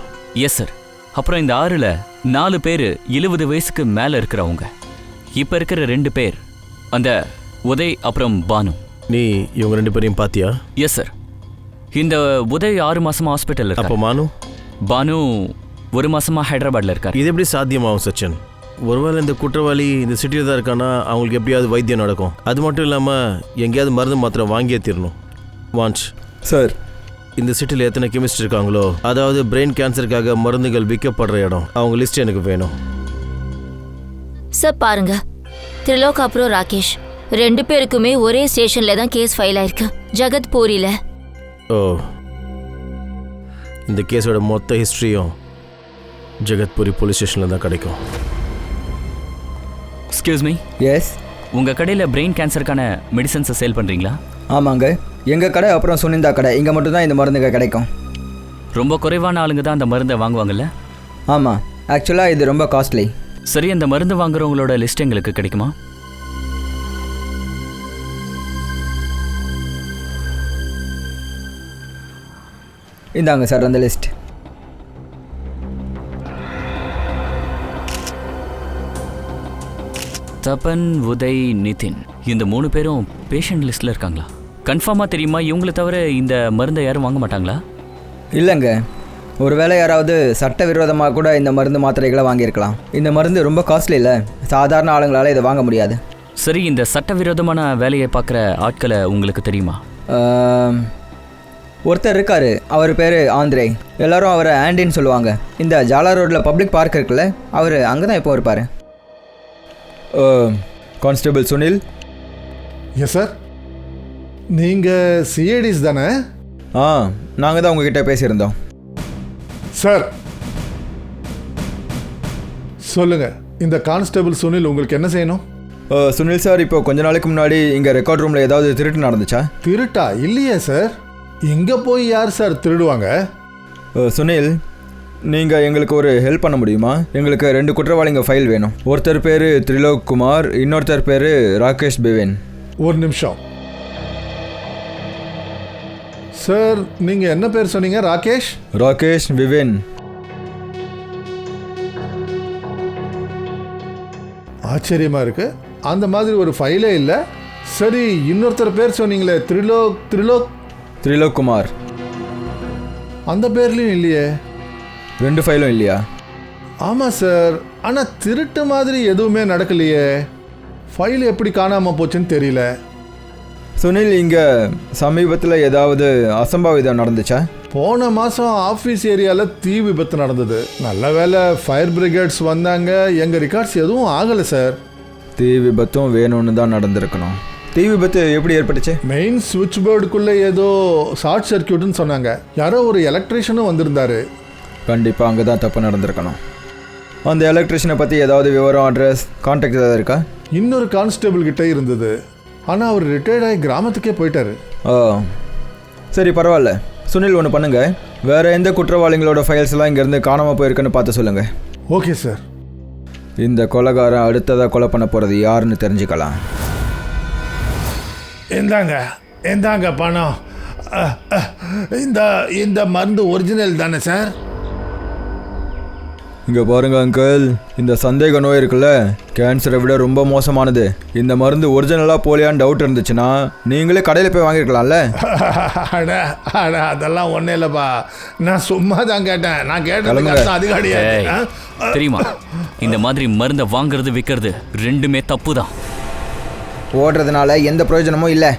Yes sir. அப்புறம் இந்த 6ல் 4 பேர் 70 வயசுக்கு மேலே இருக்கிறவங்க. இப்போ இருக்கிற 2 பேர் அந்த உதய் அப்புறம் பானு. நீ இவங்க 2 பேரையும் பார்த்தியா? Yes sir. இந்த உதய் 6 மாசமா ஹாஸ்பிட்டலில் இருக்கார். அப்போ பானு 1 மாசமா ஹைதராபாத்தில் இருக்கார். இது எப்படி சாத்தியமாகும் சச்சின்? ஒருவேளை இந்த குற்றவாளி இந்த சிட்டியில் தான் இருக்கானா அவங்களுக்கு எப்படியாவது வைத்தியம் நடக்கும். அது மட்டும் இல்லாமல் எங்கேயாவது மருந்து மாத்திரை வாங்கியே தீரணும். வான்ச் சார், இந்த சிட்டியில் எத்தனை கெமிஸ்ட் இருக்காங்களோ, அதாவது பிரெயின் கேன்சருக்காக மருந்துகள் விற்கப்படுற இடம், அவங்க லிஸ்ட் எனக்கு வேணும். சார் பாருங்க, திரிலோக் அப்புறம் ராகேஷ் 2 பேருக்குமே ஒரே ஸ்டேஷன்ல தான் கேஸ் ஃபைல் ஆயிருக்கு, ஜகத்பூரில. ஓ, இந்த கேஸோட மொத்த ஹிஸ்ட்ரியும் ஜகத்பூரி போலீஸ் ஸ்டேஷனில் தான் கிடைக்கும். Excuse me, yes. உங்கள் கடையில் பிரெயின் கேன்சருக்கான மெடிசன்ஸை சேல் பண்ணுறீங்களா? ஆமாங்க, எங்கள் கடை அப்புறம் சுனிந்தா கடை இங்கே மட்டும்தான் இந்த மருந்துங்க கிடைக்கும். ரொம்ப குறைவான ஆளுங்க தான் அந்த மருந்தை வாங்குவாங்கல்ல? ஆமாம், ஆக்சுவலாக இது ரொம்ப காஸ்ட்லி. சரி, அந்த மருந்து வாங்குறவங்களோட லிஸ்ட் எங்களுக்கு கிடைக்குமா? இந்தாங்க சார் அந்த லிஸ்ட். தபன், உதய், நிதின் இந்த 3 பேரும் பேஷண்ட் லிஸ்ட்டில் இருக்காங்களா? கன்ஃபார்மாக தெரியுமா இவங்களை தவிர இந்த மருந்தை யாரும் வாங்க மாட்டாங்களா? இல்லைங்க, ஒருவேளை யாராவது சட்டவிரோதமாக கூட இந்த மருந்து மாத்திரைகளை வாங்கியிருக்கலாம். இந்த மருந்து ரொம்ப காஸ்ட்லி இல்லை, சாதாரண ஆளுங்களால் இதை வாங்க முடியாது. சரி, இந்த சட்டவிரோதமான வேலையை பார்க்குற ஆட்களை உங்களுக்கு தெரியுமா? ஒருத்தர் இருக்கார், அவர் பேர் ஆந்திரே. எல்லாரும் அவரை ஆண்டின்னு சொல்லுவாங்க. இந்த ஜாலா ரோட்டில் பப்ளிக் பார்க் இருக்குல்ல, அவர் அங்கே தான் இப்போ இருப்பார். கான்ஸ்டபிள் சுனில். Yes sir. நீங்கள் சிஐடிஸ் தானே? நாங்கள் தான் உங்ககிட்ட பேசியிருந்தோம் சார். சொல்லுங்க, இந்த கான்ஸ்டபிள் சுனில் உங்களுக்கு என்ன செய்யணும்? சுனில் சார், இப்போ கொஞ்ச நாளைக்கு முன்னாடி இங்கே ரெக்கார்ட் ரூமில் ஏதாவது திருட்டு நடந்துச்சா? திருட்டா? இல்லையே சார். இங்கே போய் யார் சார் திருடுவாங்க? சுனில், நீங்கள் எங்களுக்கு ஒரு ஹெல்ப் பண்ண முடியுமா? எங்களுக்கு 2 குற்றவாளிங்க ஃபைல் வேணும். ஒருத்தர் பேர் திரிலோக் குமார், இன்னொருத்தர் பேர் ராகேஷ் பிவேன். ஒரு நிமிஷம் சார். நீங்கள் என்ன பேர் சொன்னீங்க? ராகேஷ்? ராகேஷ் விவேன். ஆச்சரியமாக இருக்கு, அந்த மாதிரி ஒரு ஃபைலே இல்லை. சரி, இன்னொருத்தர் பேர் சொன்னீங்களே, திரிலோக் குமார், அந்த பேர்லையும் இல்லையே. 2 ஃபைலும் இல்லையா? ஆமாம் சார், ஆனால் திருட்டு மாதிரி எதுவுமே நடக்கலையே. ஃபைல் எப்படி காணாமல் போச்சுன்னு தெரியல. சுனில், இங்கே சமீபத்தில் ஏதாவது அசம்பாவிதம் நடந்துச்சா? போன மாதம் ஆஃபீஸ் ஏரியாவில் தீ விபத்து நடந்தது. நல்ல வேளை ஃபயர் பிரிகேட்ஸ் வந்தாங்க. எங்கள் ரெக்கார்ட்ஸ் எதுவும் ஆகலை சார். தீ விபத்தும் வேணும்னு தான் நடந்திருக்கணும். தீ விபத்து எப்படி ஏற்பட்டுச்சு? மெயின் சுவிட்ச் போர்டுக்குள்ளே ஏதோ ஷார்ட் சர்க்கியூட்னு சொன்னாங்க. யாரோ ஒரு எலக்ட்ரீஷியனும் வந்திருந்தாரு. கண்டிப்பாக அங்கே தான் தப்பு நடந்திருக்கணும். அந்த எலக்ட்ரிஷியனை பற்றி ஏதாவது விவரம், அட்ரஸ், கான்டாக்ட் ஏதாவது இருக்கா? இன்னொரு கான்ஸ்டபிள் கிட்டே இருந்தது, ஆனால் அவர் ரிட்டையர்ட் ஆகி கிராமத்துக்கே போயிட்டாரு. சரி, பரவாயில்ல. சுனில், ஒன்று பண்ணுங்க, வேறு எந்த குற்றவாளிகளோட ஃபைல்ஸ் எல்லாம் இங்கேருந்து காணாமல் போயிருக்குன்னு பார்த்து சொல்லுங்கள். Okay sir. இந்த கொலைகாரன் அடுத்ததாக கொலை பண்ண போகிறது யாருன்னு தெரிஞ்சுக்கலாம். இந்தாங்க பணம். இந்த மருந்து ஒரிஜினல் தானே சார்? இங்கே பாருங்க அங்கிள், இந்த சந்தேக நோய் இருக்குல்ல, கேன்சரை விட ரொம்ப மோசமானது. இந்த மருந்து ஒரிஜினலாக போலியான்னு டவுட் இருந்துச்சுன்னா நீங்களே கடையில் போய் வாங்கிருக்கலாம்ல. அதெல்லாம் ஒன்றும் இல்லைப்பா, நான் சும்மா தான் கேட்டேன். நான் கேட்டேன் அதிகாரியா தெரியுமா, இந்த மாதிரி மருந்தை வாங்குறது விற்கிறது 2மே தப்பு தான். ஓடுறதுனால எந்த பிரயோஜனமும் இல்லை.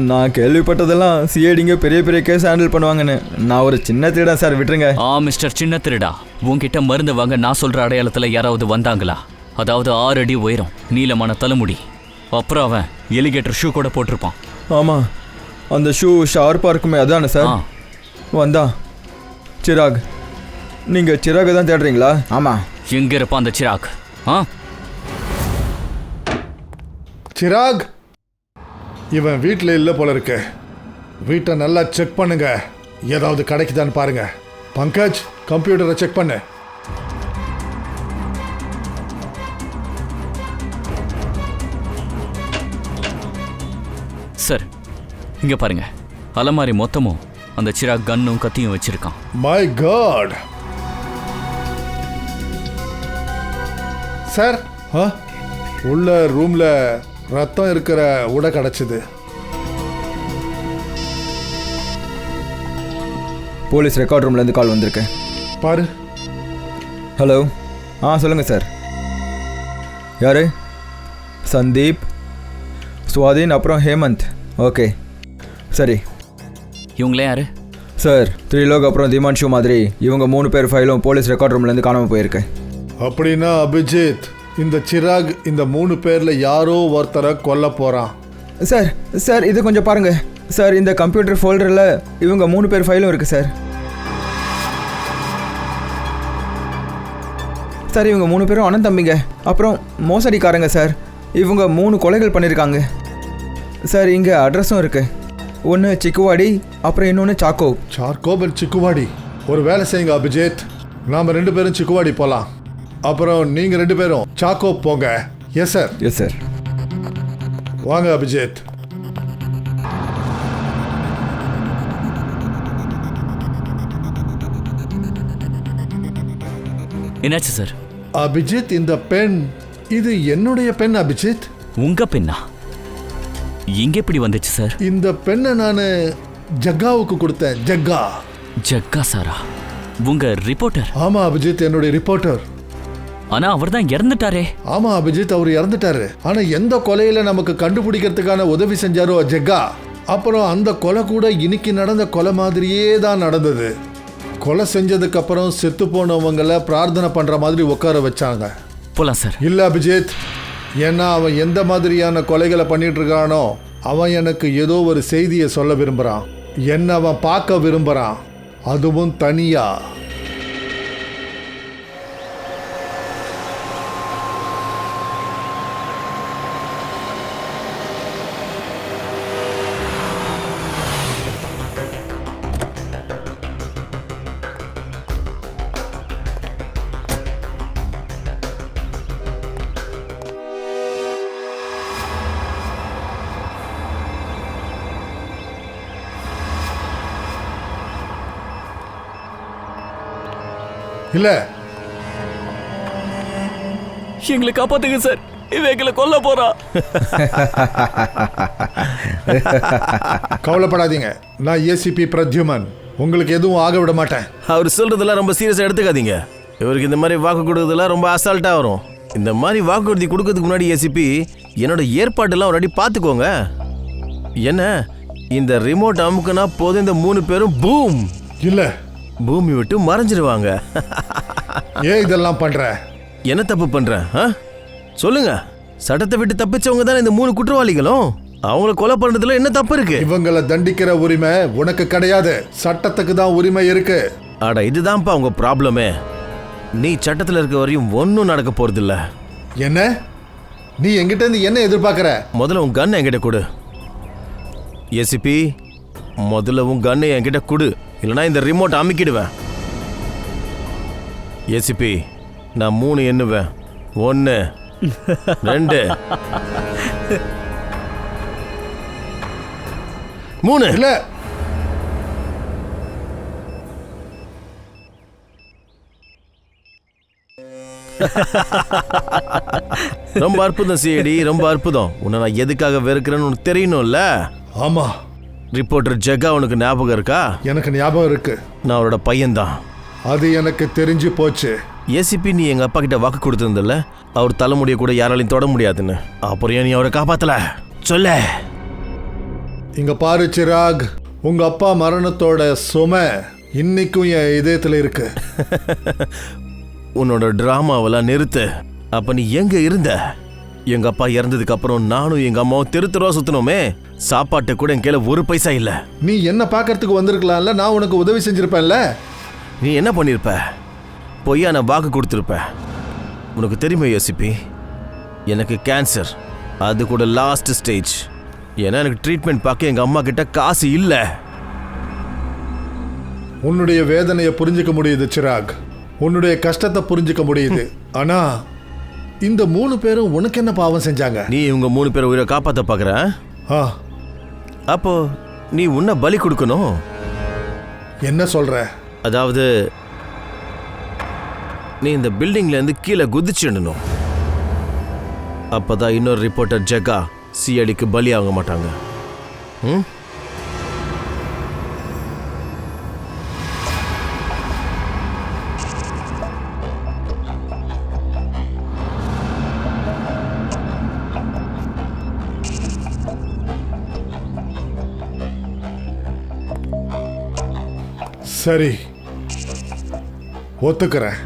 நான் கேள்விப்பட்டதெல்லாம் சிஐடிங்க பெரிய பெரிய கேஸ் ஹேண்டில் பண்ணுவாங்கன்னு. நான் ஒரு சின்ன திருடன் சார், விட்டுருங்க. மிஸ்டர் சின்ன திருடா, உன்கிட்ட மருந்து வாங்க நான் சொல்ற அடையாளத்துல யாராவது வந்தாங்களா? அதாவது 6 அடி உயரம், நீளமான தலைமுடி, அப்புறம் அவன் எலிகேட்டர் ஷூ கூட போட்டிருப்பான். ஆமாம், அந்த ஷூ ஷார்ப்பாக இருக்குமே, அதானே சார்? வந்தா சிராக். நீங்கள் சிராகை தான் தேடுறீங்களா? ஆமாம். எங்க இருப்பான் அந்த சிராக்? சிராக் இவன் வீட்டில் இல்லை போல இருக்கு. வீட்டை நல்லா செக் பண்ணுங்க, ஏதாவது கிடைக்குதான்னு பாருங்க. பங்கஜ், கம்ப்யூட்டரை செக் பண்ணு. சார், இங்க பாருங்க, அலமாரி மொத்தமும் அந்த சிராக் கன்னும் கத்தியும் வச்சிருக்கான். மை காட் சார், உள்ள ரூம்ல ரத்தம் இருக்கிற உடை கிடைச்சது. போலீஸ் ரெக்கார்ட் ரூம்லேருந்து கால் வந்திருக்கு பாரு. ஹலோ, சொல்லுங்கள் சார். யார்? சந்தீப், சுவாதீன், அப்புறம் ஹேமந்த். ஓகே, சரி. இவங்களே யாரு? சார், திரிலோக் அப்புறம் திமான்ஷு மாதிரி இவங்க 3 பேர் ஃபைலும் போலீஸ் ரெக்கார்ட் ரூம்லேருந்து காணாமல் போயிருக்கு. அப்படின்னா அபிஜித், இந்த சிராக் இந்த 3 பேர்ல யாரோ ஒருத்தரை கொல்ல போறான். சார் இது கொஞ்சம் பாருங்க சார். இந்த கம்ப்யூட்டர் ஃபோல்டரில் இவங்க 3 பேர் ஃபைலும் இருக்கு சார். சார் இவங்க 3 பேரும் அண்ணன் தம்பிங்க, அப்புறம் மோசடிக்காரங்க சார். இவங்க 3 கொலைகள் பண்ணியிருக்காங்க சார். இங்கே அட்ரஸும் இருக்கு. ஒன்று சிக்குவாடி, அப்புறம் இன்னொன்று சாக்கோ. சார்கோபல் சிக்குவாடி. ஒரு வேலை செய்யுங்க அபிஜித், நாம் 2 பேரும் சிக்குவாடி போகலாம், அப்புறம் நீங்கள் 2 பேரும் சாக்கோ போங்க. Yes sir. Yes sir. வாங்க அபிஜித். என்னாச்சு சார்? அபிஜித், இந்த பெண் இது என்னுடைய பெண் அபிஜித். உங்க பெண்ணா? இங்க எப்படி வந்துச்சு சார்? இந்த பெண்ணை நான் ஜக்காவுக்கு கொடுத்தேன். ஜக்கா. ஜக்கா சாரா? உங்க ரிப்போர்ட்டர்? ஆமா அபிஜித், என்னுடைய ரிப்போர்ட்டர். ஆனா அவர் தான் இறந்துட்டாரே. ஆமா அபிஜித், அவர் இறந்துட்டாரு. ஆனா எந்த கொலையில நமக்கு கண்டுபிடிக்கிறதுக்கான உதவி செஞ்சாரோ ஜக்கா, அப்புறம் அந்த கொலை கூட இன்னைக்கு நடந்த கொலை மாதிரியே தான் நடந்தது. கொலை செஞ்சதுக்கு அப்புறம் செத்து போனவங்களை பிரார்த்தனை பண்ற மாதிரி உட்கார வச்சாங்க. போலாம் சார். இல்ல அபிஜித், ஏன்னா அவன் எந்த மாதிரியான கொலைகளை பண்ணிட்டு இருக்கானோ அவன் எனக்கு ஏதோ ஒரு செய்தியை சொல்ல விரும்புறான். என்ன அவன் பார்க்க விரும்புறான், அதுவும் தனியா. இல்ல, எங்களை காப்பாத்துங்க சார், இவன் எங்களை கொல்ல போறா. கவலைப்படாதீங்க, நான் ஏசிபி பிரத்யுமன், உங்களுக்கு எதுவும் ஆக விட மாட்டேன். அவர் சொல்றதெல்லாம் ரொம்ப சீரியஸா எடுத்துக்காதீங்க. இவருக்கு இந்த மாதிரி வாக்கு கொடுக்கறதுலாம் ரொம்ப அசால்ட்டா வரும். இந்த மாதிரி வாக்குறுதி கொடுக்கறதுக்கு முன்னாடி ஏசிபி என்னோட ஏற்பாட்டெல்லாம் ஒரு அடி பார்த்துக்கோங்க. என்ன இந்த ரிமோட் அமுக்குனா போதும், இந்த 3 பேரும் பூம் இல்ல, பூமி விட்டு மறைஞ்சிருவாங்க. ஏன் இதெல்லாம் பண்ற? என்ன தப்பு பண்றேன்? சொல்லுங்க. சட்டத்தை விட்டு தப்பிச்சவங்க தானே இந்த 3 குற்றவாளிகளும். அவங்கள கொலை பண்றதுல என்ன தப்பு இருக்கு? இவங்களை தண்டிக்கிற உரிமை உனக்கு கிடையாது, சட்டத்துக்கு தான் உரிமை இருக்கு. அட இதுதான்ப்பா உங்க ப்ராப்ளமே. நீ சட்டத்தில் இருக்க வரையும் ஒன்றும் நடக்க போறது இல்ல. என்ன நீ என்கிட்ட இருந்து என்ன எதிர்பார்க்கற? முதல்ல உன் கண்ணை என்கிட்ட கொடு ஏசிபி. முதல்ல உன் கண்ணை என்கிட்ட கொடு, இல்லைனா இந்த ரிமோட் அமுக்கிடுவேன். ஏசிபி, நான் 3 எண்ணுவேன். 1 2 3. இல்ல, ரொம்ப அற்புதம் சிஐடி, ரொம்ப அற்புதம். உன்னை நான் எதுக்காக வெறுக்கிறேன்னு உனக்கு தெரியணும்ல. ஆமா. ரிப்போர்ட்டர் ஜக்கா உனக்கு ஞாபகம் இருக்கா? எனக்கு ஞாபகம் இருக்கு. நான் அவரோட பையன்தான். அது எனக்கு தெரிஞ்சு போச்சு. ஏசிபி, நீ எங்க அப்பா கிட்ட வாக்கு கொடுத்திருந்தல, அவர் தலைமுடிய கூட யாராலையும் தொட முடியாதுன்னு. அப்புறம் ஏன் நீ அவரை காப்பாத்தல? சொல்ல. இங்க பாரு சிராக், உங்க அப்பா மரணத்தோட சுமை இன்னைக்கும் என் இதயத்துல இருக்கு. உன்னோட டிராமாவெல்லாம் நிறுத்து. அப்ப நீ எங்க இருந்த? எங்க அப்பா இறந்ததுக்கு அப்புறம் நானும் எங்க அம்மாவும் தெருவா சுத்தணுமே. சாப்பாட்டு கூட என் கையில 1 பைசா இல்ல. நீ என்ன பார்க்கறதுக்கு வந்திருக்கலாம்ல, நான் உனக்கு உதவி செஞ்சிருப்பேன்ல. நீ என்ன பண்ணிருப்ப? பொய்யா நான் வாக்கு கொடுத்துருப்ப. உனக்கு தெரியுமா யோசிப்பி, எனக்கு கேன்சர், அது கூட லாஸ்ட் ஸ்டேஜ். ஏன்னா எனக்கு ட்ரீட்மெண்ட் பார்க்க எங்க அம்மா கிட்ட காசு இல்ல. உன்னுடைய வேதனையை புரிஞ்சுக்க முடியுது சிராக், உன்னுடைய கஷ்டத்தை புரிஞ்சுக்க முடியுது. ஆனா இந்த 3 பேரும் உனக்கு என்ன பாவம் செஞ்சாங்க? நீ இவங்க 3 பேரை உயிரை காப்பாற்ற பார்க்குற. அப்போ நீ உன்னை பலி கொடுக்கணும். என்ன சொல்ற? அதாவது நீ இந்த பில்டிங்ல இருந்து கீழே குதிச்சிடணும். அப்பதான் இன்னொரு ரிப்போர்ட்டர் ஜக்கா சிஐடிக்கு பலி ஆக மாட்டாங்க. சரி, ஒத்துக்கிறேன்.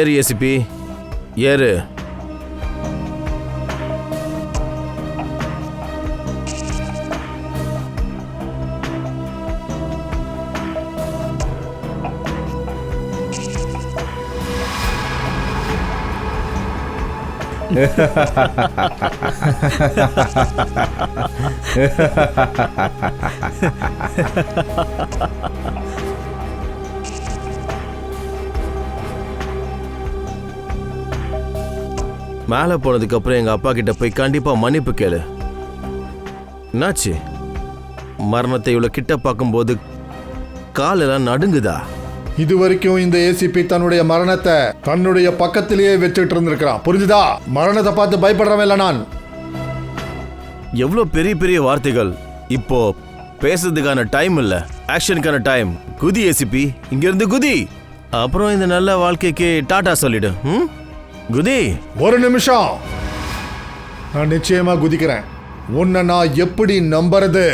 ஏறு ஏசிபி, ஏறு. மேலே போனதுக்கு அப்புறம் எங்க அப்பா கிட்ட போய் கண்டிப்பா மன்னிப்பு கேளு. என்னாச்சு? மரணத்தை இவ்வளவு கிட்ட பார்க்கும்போது காலெல்லாம் நடுங்குதா? இது வரைக்கும் இந்த ஏசிபி தன்னுடைய மரணத்தை தன்னுடைய பக்கத்திலேயே வச்சுட்டு இருந்திருக்கிறான். புரிஞ்சுதா? மரணத்தை பார்த்து பயப்படுறவன் இல்லை நான். எவ்வளோ பெரிய பெரிய வார்த்தைகள். இப்போ பேசுறதுக்கான டைம் இல்ல, ஆக்ஷனுக்கான டைம். குதி ஏசிபி, இங்க இருந்து குதி. அப்புறம் இந்த நல்ல வாழ்க்கைக்கு டாடா சொல்லிடு. குதி. ஒரு நிமிஷம், நான் நிச்சயமா குதிக்கிறேன். உன்னை நான் எப்படி நம்புறது?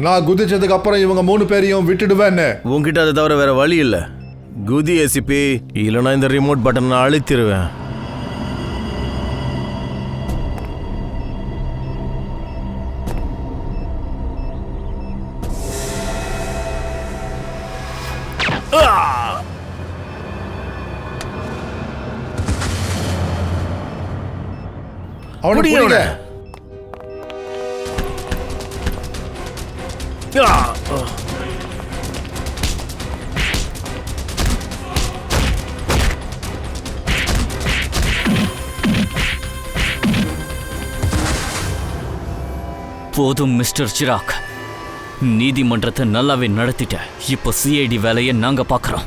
நான் குதிச்சதுக்கு அப்புறம் இவங்க 3 பேரையும் விட்டுடுவேன்னு. உன்கிட்ட அதை தவிர வேற வழி இல்ல. குதி ஏசிபி, இல்லைன்னா இந்த ரிமோட் பட்டன் நான் அழுத்திடுவேன். அவனை பிடிங்க. போதும் மிஸ்டர் சிராக், நீதிமன்றத்தை நல்லாவே நடத்திட்ட. இப்போ சிஐடி வேலையை நாங்க பார்க்கறோம்.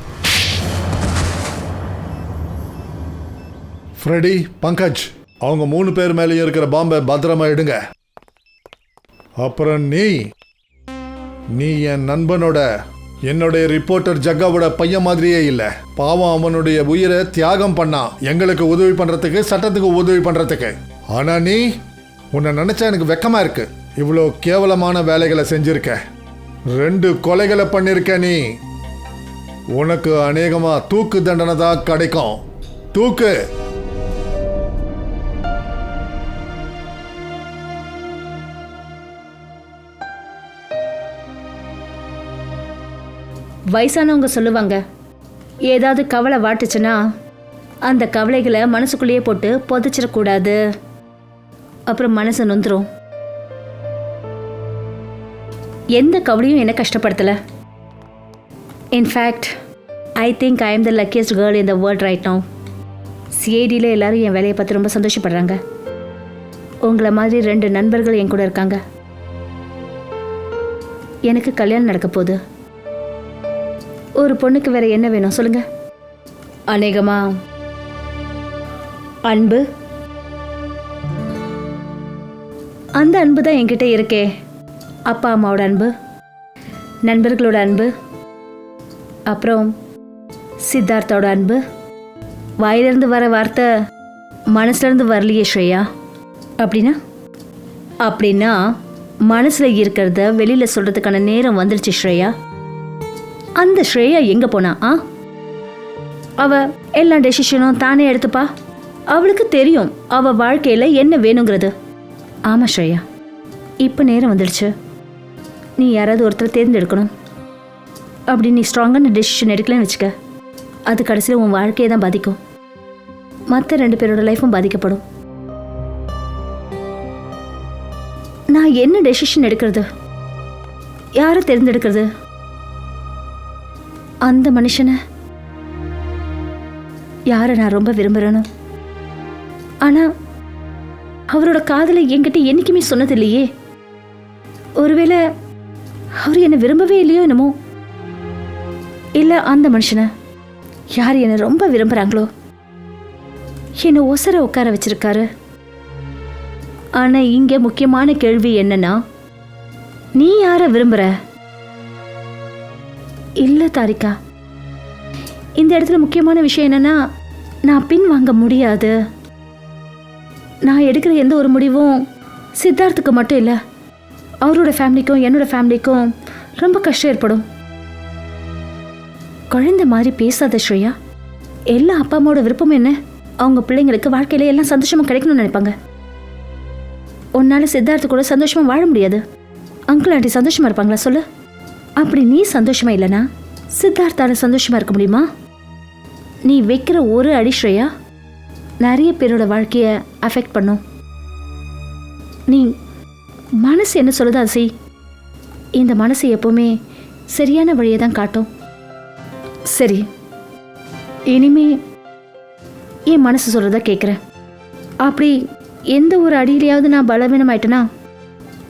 ஃப்ரெடி, பங்கஜ், அவங்க 3 பேர் மேலேயும் இருக்கிற பாம்பை பத்திரமா எடுங்க. அப்புறம் நீ என் நண்பனோட, என்னுடைய ரிப்போர்ட்டர் ஜக்காவோட பையன் மாதிரியே இல்லை. பாவம், அவனுடைய உயிரை தியாகம் பண்ணான் எங்களுக்கு உதவி பண்றதுக்கு, சட்டத்துக்கு உதவி பண்றதுக்கு. ஆனா நீ, உன்னை நினைச்சா எனக்கு வெக்கமா இருக்கு. இவ்வளோ கேவலமான வேலைகளை செஞ்சிருக்க. 2 கொலைகளை பண்ணிருக்க. நீ, உனக்கு அநேகமா தூக்கு தண்டனை தான் கிடைக்கும். தூக்கு. வயசானவங்க சொல்லுவாங்க, ஏதாவது கவலை வாட்டுச்சுன்னா அந்த கவலைகளை மனசுக்குள்ளேயே போட்டு புதைச்சிடக்கூடாது, அப்புறம் மனசு நொந்துரும். எந்த கவலையும் என்ன கஷ்டப்படுத்தலை. In fact I think I am the luckiest girl in the world right now. சிஐடியில் எல்லாரும் என் வேலையை பார்த்து ரொம்ப சந்தோஷப்படுறாங்க. உங்களை மாதிரி 2 நண்பர்கள் என் கூட இருக்காங்க. எனக்கு கல்யாணம் நடக்க போகுது. ஒரு பொண்ணுக்கு வேற என்ன வேணும் சொல்லுங்க? அநேகமா அன்பு. அந்த அன்பு தான் என்கிட்ட இருக்கே. அப்பா அம்மாவோட அன்பு, நண்பர்களோட அன்பு, அப்புறம் சித்தார்த்தோட அன்பு. வாயிலிருந்து வர வார்த்தை மனசுலேருந்து வரலையே ஸ்ரேயா. அப்படின்னா மனசில் இருக்கிறத வெளியில் சொல்கிறதுக்கான நேரம் வந்துடுச்சு ஸ்ரேயா. அந்த ஸ்ரேயா எங்கே போனா? அவ எல்லா டெசிஷனும் தானே எடுத்துப்பா. அவளுக்கு தெரியும் அவ வாழ்க்கையில் என்ன வேணுங்கிறது. ஆமாம் ஸ்ரேயா, இப்போ நேரம் வந்துடுச்சு. நீ யாராவது ஒருத்தர் தேர்ந்தெடுக்கணும். அப்படி நீ ஸ்ட்ராங்கான டெசிஷன் எடுக்கலன்னு வச்சுக்க, அது கடைசியில் உன் வாழ்க்கையை தான் பாதிக்கும். மற்ற 2 பேரோட லைஃப்பும் பாதிக்கப்படும். நான் என்ன டெசிஷன் எடுக்கிறது? யாரை தேர்ந்தெடுக்கிறது? அந்த மனுஷனை யாரை நான் ரொம்ப விரும்புகிறேனோ, ஆனால் அவரோட காதலை என்கிட்ட என்றைக்குமே சொன்னது இல்லையே. ஒருவேளை அவர் என்னை விரும்பவே இல்லையோ என்னமோ. இல்லை, அந்த மனுஷனை யார் என்னை ரொம்ப விரும்புகிறாங்களோ என்னை ஒசர உட்கார வச்சிருக்காரு. ஆனால் இங்கே முக்கியமான கேள்வி என்னன்னா, நீ யாரை விரும்புகிற? இல்லை தாரிகா, இந்த இடத்துல முக்கியமான விஷயம் என்னன்னா, நான் பின் வாங்க முடியாது. நான் எடுக்கிற எந்த ஒரு முடிவும் சித்தார்த்துக்கு மட்டும் இல்லை, அவரோட ஃபேமிலிக்கும் என்னோட ஃபேமிலிக்கும் ரொம்ப கஷ்டம் ஏற்படும். குழந்தை மாதிரி பேசாத ஸ்ரேயா. எல்லா அப்பா அம்மாவோட விருப்பம் என்ன? அவங்க பிள்ளைங்களுக்கு வாழ்க்கையில எல்லாம் சந்தோஷமா கிடைக்கணும்னு நினைப்பாங்க. உன்னால சித்தார்த்த கூட சந்தோஷமா வாழ முடியாது. அங்கிள் ஆண்டி சந்தோஷமா இருப்பாங்களா சொல்லு? அப்படி நீ சந்தோஷமா இல்லைனா சித்தார்த்தால சந்தோஷமா இருக்க முடியுமா? நீ வைக்கிற ஒரு அடி ஸ்ரேயா நிறைய பேரோட வாழ்க்கையை அஃபெக்ட் பண்ணும். நீ மனசு என்ன சொல்லுதா செய். இந்த மனசு எப்பவுமே சரியான வழியை தான் காட்டும். சரி, இனிமே என் மனசு சொல்றதா கேட்குறேன். அப்படி எந்த ஒரு அடியிலையாவது நான் பலவீனமாயிட்டேனா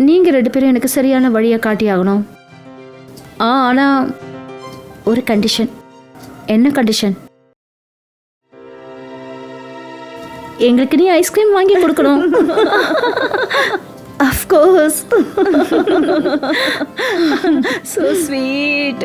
நீங்க 2 பேரும் எனக்கு சரியான வழியை காட்டி ஆகணும். ஆனா ஒரு கண்டிஷன். என்ன கண்டிஷன்? எங்களுக்கு நீ ஐஸ்கிரீம் வாங்கி கொடுக்கணும். Of course. So sweet.